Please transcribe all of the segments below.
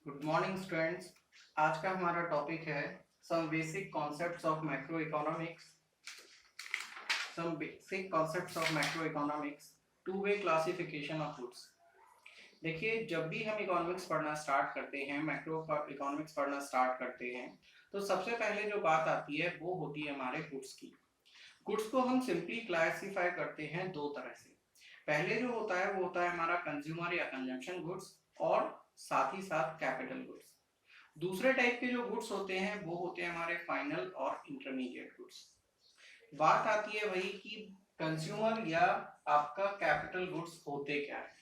Good morning students. आज का हमारा टॉपिक है some basic concepts of macro economics. Two way classification of goods. देखिए, जब भी हम इकोनॉमिक्स पढ़ना स्टार्ट करते हैं, मैक्रो इकोनॉमिक्स पढ़ना स्टार्ट करते हैं, तो सबसे पहले जो बात आती है वो होती है हमारे गुड्स की। गुड्स को हम सिंपली क्लासिफाई करते हैं दो तरह से। पहले जो होता है वो होता है हमारा कंज्यूमर या कंजम्पशन गुड्स, और साथ ही साथ कैपिटल गुड्स। दूसरे टाइप के जो गुड्स होते हैं वो होते हैं हमारे फाइनल और इंटरमीडिएट गुड्स। बात आती है वही कि कंज्यूमर या आपका कैपिटल गुड्स होते क्या है।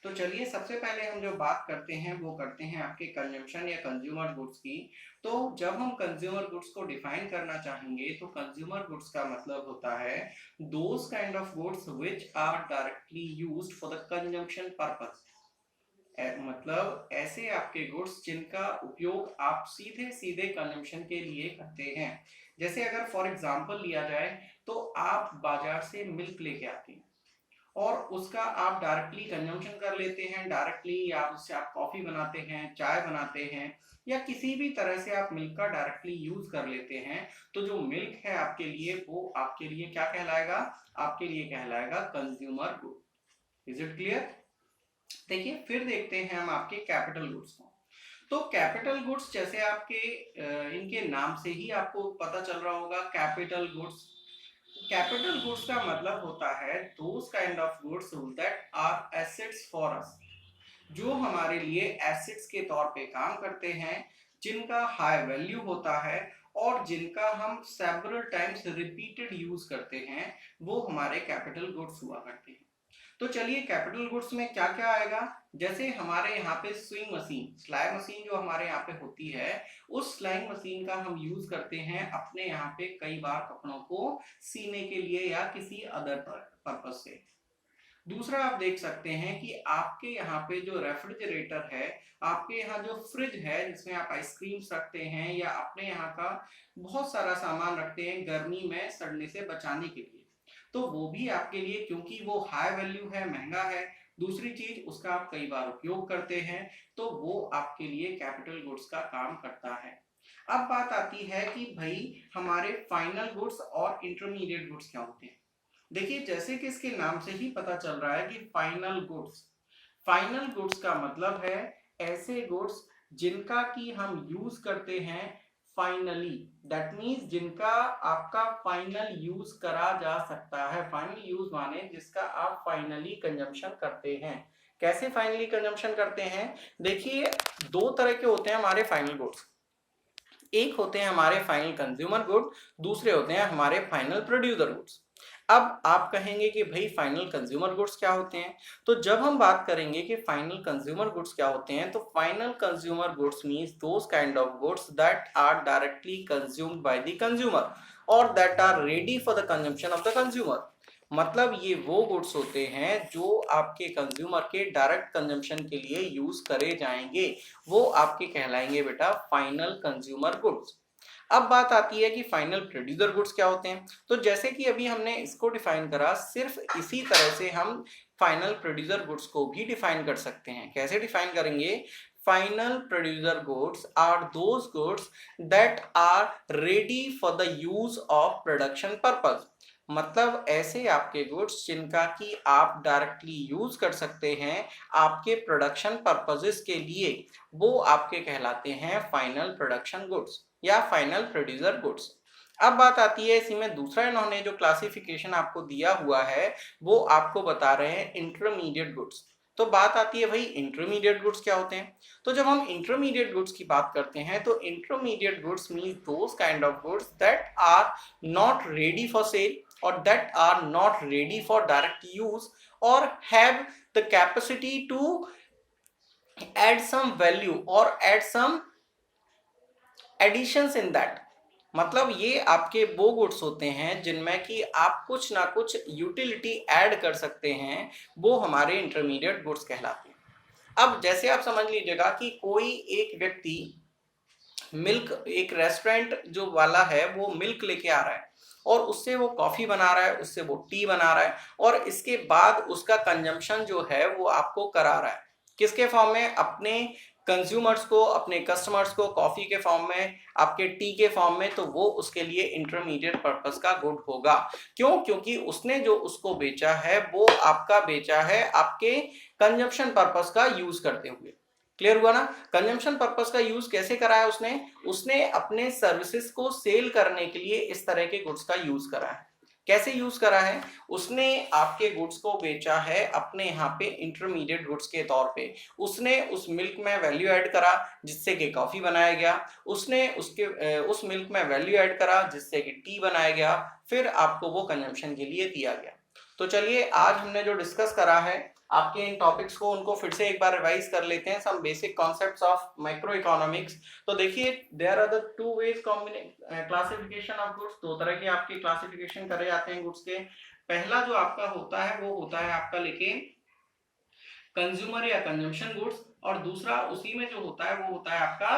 तो चलिए, सबसे पहले हम जो बात करते हैं वो करते हैं आपके कंजम्पशन या कंज्यूमर गुड्स की। तो जब हम कंज्यूमर गुड्स को डिफाइन करना चाहेंगे तो कंज्यूमर गुड्स का मतलब होता है those kind of goods which are directly used for the consumption purpose. मतलब ऐसे आपके गुड्स जिनका उपयोग आप सीधे सीधे कंजम्पशन के लिए करते हैं। जैसे अगर फॉर एग्जांपल लिया जाए तो आप बाजार से मिल्क लेके आते हैं और उसका आप डायरेक्टली कंजम्पशन कर लेते हैं डायरेक्टली, या उससे आप कॉफी बनाते हैं, चाय बनाते हैं, या किसी भी तरह से आप मिल्क का डायरेक्टली यूज कर लेते हैं। तो जो मिल्क है आपके लिए, वो आपके लिए क्या कहलाएगा? आपके लिए कहलाएगा consumer good. Is it clear? देखिए, फिर देखते हैं हम आपके कैपिटल गुड्स को। तो कैपिटल गुड्स जैसे आपके इनके नाम से ही आपको पता चल रहा होगा, कैपिटल गुड्स। कैपिटल गुड्स का मतलब होता है those kind of goods that are assets for us, जो हमारे लिए एसेट्स के तौर पे काम करते हैं, जिनका हाई वैल्यू होता है और जिनका हम सेवरल टाइम्स रिपीटेड यूज करते हैं, वो हमारे कैपिटल गुड्स हुआ करते हैं। तो चलिए, कैपिटल गुड्स में क्या क्या आएगा। जैसे हमारे यहाँ पे स्विंग मशीन, सिलाई मशीन जो हमारे यहाँ पे होती है, उस सिलाई मशीन का हम यूज करते हैं अपने यहाँ पे कई बार कपड़ों को सीने के लिए या किसी अदर पर्पस से। दूसरा आप देख सकते हैं कि आपके यहाँ पे जो रेफ्रिजरेटर है, आपके यहाँ जो फ्रिज है जिसमें आप आइसक्रीम्स रखते हैं या अपने यहाँ का बहुत सारा सामान रखते हैं गर्मी में सड़ने से बचाने के लिए, तो वो भी आपके लिए, क्योंकि वो हाई वैल्यू है, महंगा है, दूसरी चीज उसका आप कई बार उपयोग करते हैं, तो वो आपके लिए कैपिटल गुड्स का काम करता है। अब बात आती है कि भाई हमारे फाइनल गुड्स और इंटरमीडिएट गुड्स क्या होते हैं। देखिए, जैसे कि इसके नाम से ही पता चल रहा है कि फाइनल गुड्स। फाइनल गुड्स का मतलब है ऐसे गुड्स जिनका की हम यूज करते हैं फाइनली, दैट मीन्स जिनका आपका फाइनल यूज करा जा सकता है। फाइनल यूज माने जिसका आप फाइनली कंजम्पशन करते हैं। कैसे फाइनली कंजम्पशन करते हैं? देखिए, दो तरह के होते हैं हमारे फाइनल गुड्स। एक होते हैं हमारे फाइनल कंज्यूमर गुड, दूसरे होते हैं हमारे फाइनल प्रोड्यूसर गुड्स। अब आप कहेंगे कि भाई फाइनल कंज्यूमर गुड्स क्या होते हैं। तो जब हम बात करेंगे कि फाइनल कंज्यूमर गुड्स क्या होते हैं, तो final consumer goods means those kind of goods that are directly consumed by the consumer और that are ready for the consumption of the consumer. मतलब ये वो गुड्स होते हैं जो आपके कंज्यूमर के डायरेक्ट कंजम्पशन के लिए यूज करे जाएंगे, वो आपके कहलाएंगे बेटा फाइनल कंज्यूमर गुड्स। अब बात आती है कि फाइनल प्रोड्यूसर गुड्स क्या होते हैं। तो जैसे कि अभी हमने इसको डिफाइन करा, सिर्फ इसी तरह से हम फाइनल प्रोड्यूसर गुड्स को भी डिफाइन कर सकते हैं। कैसे डिफाइन करेंगे? Final producer goods are those goods that are ready for the use of production purpose. मतलब ऐसे आपके गुड्स जिनका कि आप डायरेक्टली यूज कर सकते हैं आपके प्रोडक्शन पर्पसेस के लिए, वो आपके कहलाते हैं फाइनल प्रोडक्शन गुड्स या फाइनल प्रोड्यूसर गुड्स। अब बात आती है इसी में दूसरा, इन्होंने जो क्लासिफिकेशन आपको दिया हुआ है वो आपको बता रहे हैं इंटरमीडिएट गुड्स। तो बात आती है भाई इंटरमीडिएट गुड्स क्या होते हैं। तो जब हम इंटरमीडिएट गुड्स की बात करते हैं तो intermediate goods means those kind of goods that are not ready for sale or that are not ready for direct use or have the capacity to add some value or add some additions in that। मतलब ये आपके वो goods होते हैं जिनमें कि आप कुछ ना कुछ यूटिलिटी ऐड कर सकते हैं, वो हमारे इंटरमीडिएट गुड्स कहलाते हैं। अब जैसे आप समझ लीजिएगा कि कोई एक व्यक्ति मिल्क, एक रेस्टोरेंट जो वाला है वो मिल्क लेके आ रहा है और उससे वो कॉफी बना रहा है, उससे वो टी बना रहा है, और इसके बाद उसका कंजम्पशन जो है वो आपको करा रहा है किसके फॉर्म में? अपने कंज्यूमर्स को, अपने कस्टमर्स को कॉफी के फॉर्म में, आपके टी के फॉर्म में, तो वो उसके लिए इंटरमीडिएट पर्पस का गुड होगा। क्यों? क्योंकि उसने जो उसको बेचा है वो आपका बेचा है आपके कंजम्पशन पर्पस का यूज करते हुए। क्लियर हुआ ना? कंजम्पशन पर्पस का यूज कैसे करा है उसने अपने सर्विसेज को सेल करने के लिए इस तरह के गुड्स का यूज करा है। कैसे यूज करा है? उसने आपके गुड्स को बेचा है अपने यहाँ पे इंटरमीडिएट गुड्स के तौर पे। उसने उस मिल्क में वैल्यू ऐड करा जिससे कि कॉफी बनाया गया, उसने उस मिल्क में वैल्यू ऐड करा जिससे कि टी बनाया गया, फिर आपको वो कंजम्पशन के लिए दिया गया। तो चलिए आज हमने जो डिस्कस करा है आपके इन टॉपिक्स को उनको फिर से एक बार रिवाइज कर लेते हैं, some basic concepts of micro economics. तो देखिए there are the two ways classification of goods. दो तरह के आपके क्लासिफिकेशन करे जाते हैं गुड्स के। पहला जो आपका होता है वो होता है आपका लेके कंज्यूमर या कंजम्पशन गुड्स, और दूसरा उसी में जो होता है वो होता है आपका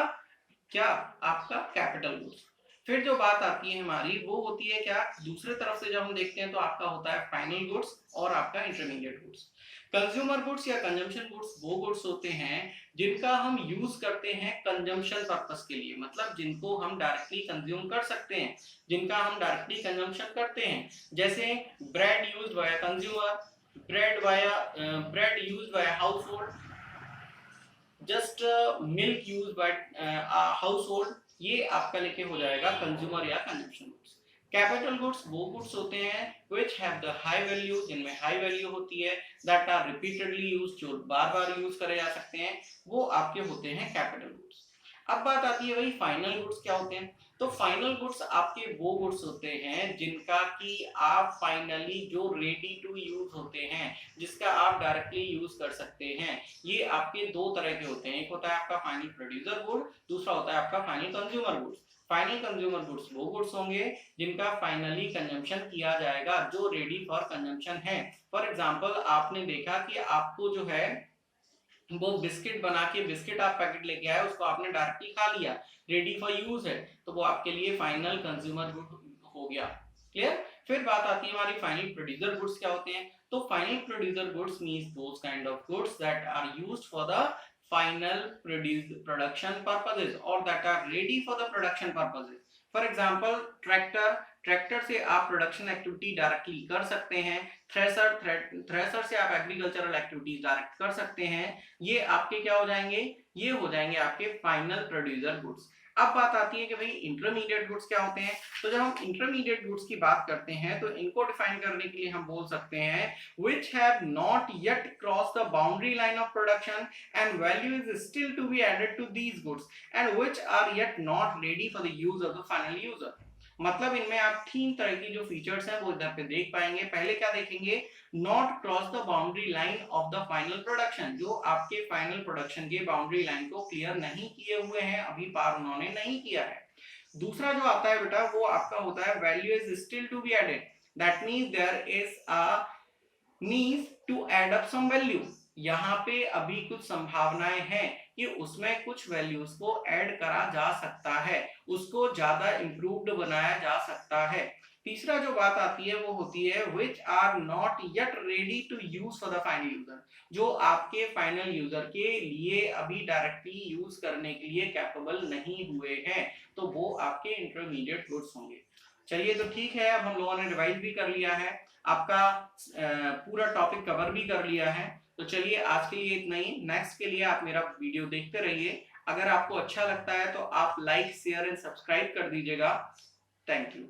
क्या? आपका कैपिटल गुड्स। फिर जो बात आती है हमारी वो होती है क्या? दूसरे तरफ से जब हम देखते हैं तो आपका होता है फाइनल गुड्स और आपका इंटरमीडिएट गुड्स। कंज्यूमर गुड्स या कंजम्पशन गुड्स वो गुड्स होते हैं जिनका हम यूज करते हैं कंजम्पशन पर्पस के लिए, मतलब जिनको हम डायरेक्टली कंज्यूम कर सकते हैं, जिनका हम डायरेक्टली कंजम्पशन करते हैं। जैसे bread used by consumer, bread used by house hold, just milk use by house hold, ये आपका लेके हो जाएगा कंज्यूमर या कंजम्पशन गुड्स। कैपिटल गुड्स वो गुड्स होते हैं which have the high value, जिनमें हाई वैल्यू होती है, that are repeatedly used, जो बार बार यूज करे जा सकते हैं, वो आपके होते हैं कैपिटल गुड्स। अब बात आती है भाई फाइनल गुड्स क्या होते हैं। तो फाइनल गुड्स आपके वो गुड्स होते हैं जिनका कि आप फाइनली जो रेडी टू यूज होते हैं, जिसका आप डायरेक्टली यूज कर सकते हैं, ये आपके दो तरह के होते हैं। एक होता है आपका फाइनल प्रोड्यूसर गुड, दूसरा होता है आपका final consumer goods. Final consumer goods वो गुड्स होंगे जिनका फाइनली कंजम्पशन किया जाएगा, जो रेडी फॉर कंजम्पशन है। फॉर एग्जांपल आपने देखा कि आपको जो है वो बिस्किट बना के, बिस्किट आप पैकेट लेके आए, उसको आपने डायरेक्टली खा लिया, रेडी फॉर यूज है, तो वो आपके लिए फाइनल कंज्यूमर गुड हो गया। क्लियर? फिर बात आती है हमारी फाइनल प्रोड्यूसर गुड्स क्या होते हैं। तो final producer goods means those kind of goods that are used for the final production purposes or that are ready for the production purposes. For example, tractor से आप प्रोडक्शन एक्टिविटी डायरेक्टली कर सकते हैं, thresher से आप agricultural activities direct कर सकते हैं। ये आपके क्या हो जाएंगे? ये हो जाएंगे आपके फाइनल प्रोड्यूसर गुड्स। अब बात आती है कि भाई इंटरमीडिएट गुड्स क्या होते हैं। तो जब हम इंटरमीडिएट गुड्स की बात करते हैं तो इनको डिफाइन करने के लिए हम बोल सकते हैं which have not yet crossed the boundary line of production and value is still to be added to these goods and which are yet not ready for the use of the final user। मतलब इनमें आप तीन तरह की जो features हैं वो इधर पे देख पाएंगे। पहले क्या देखेंगे? Not cross the boundary line of the final production, जो आपके फाइनल प्रोडक्शन के बाउंड्री लाइन को क्लियर नहीं किए हुए हैं, अभी पार उन्होंने नहीं किया है। दूसरा जो आता है बेटा वो आपका होता है value is still to be added, that means there is a means to add up some value. यहाँ पे अभी कुछ संभावनाएं हैं कि उसमें कुछ वैल्यूज को ऐड करा जा सकता है, उसको ज्यादा इंप्रूव्ड बनाया जा सकता है। तीसरा जो बात आती है वो होती है which are not yet ready to use for the final user, जो आपके फाइनल यूजर के लिए अभी डायरेक्टली यूज करने के लिए कैपेबल नहीं हुए हैं, तो वो आपके इंटरमीडिएट गुड्स होंगे। चलिए तो ठीक है, अब हम लोगों ने रिवाइज भी कर लिया है, आपका पूरा टॉपिक कवर भी कर लिया है। तो चलिए आज के लिए इतना ही। नेक्स्ट के लिए आप मेरा वीडियो देखते रहिए। अगर आपको अच्छा लगता है तो आप लाइक, शेयर एंड सब्सक्राइब कर दीजिएगा। Thank you.